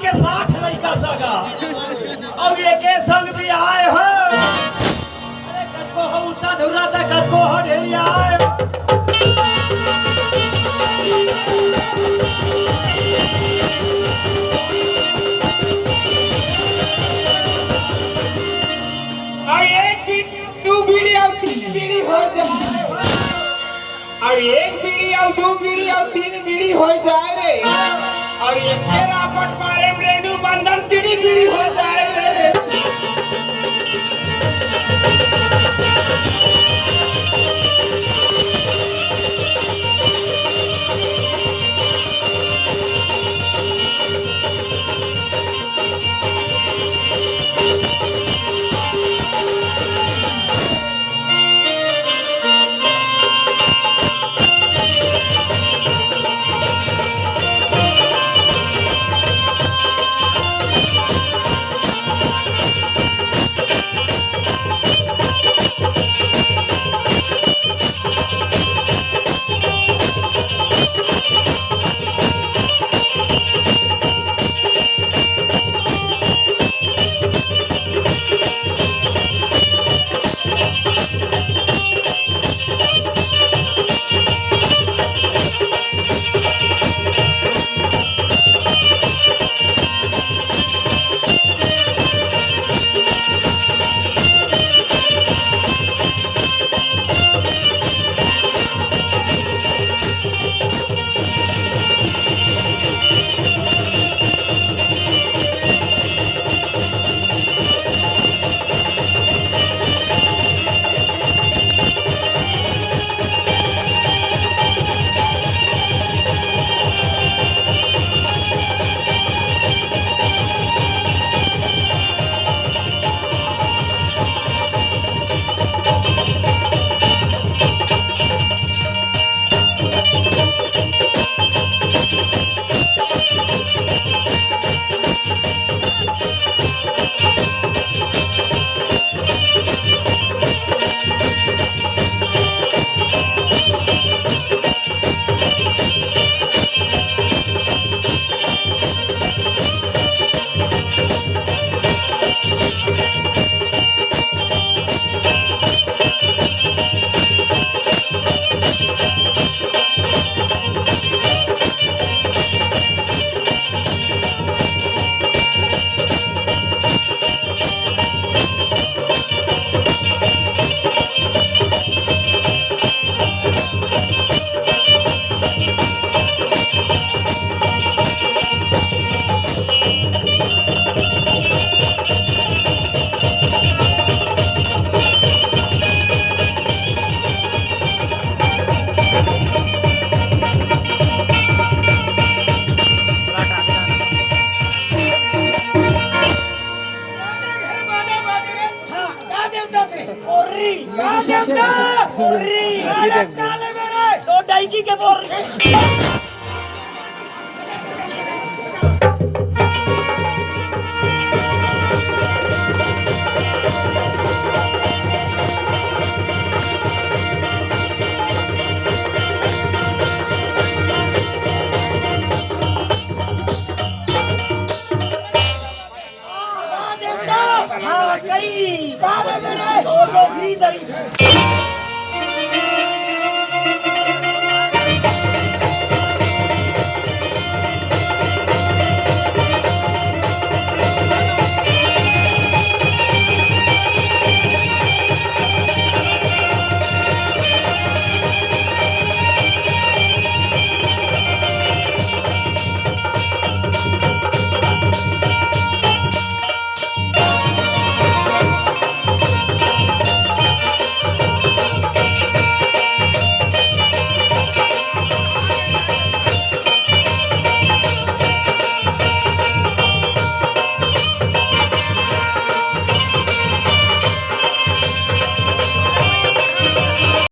के 60 लड़का सगा अब एक संग भी आए हो। अरे कको हो उता धुरा था कको हो ढेरिया आए। और एक दो बीड़ी और तीन बीड़ी हो जाए। और एक बीड़ी और दो बीड़ी और तीन बीड़ी हो जाए रे। और ये तेरा पटवारे में रेणु बंधन तीड़ी बीड़ी हो जाए रे। तो डाइकी के बोल हाँ कई नौकरी दरी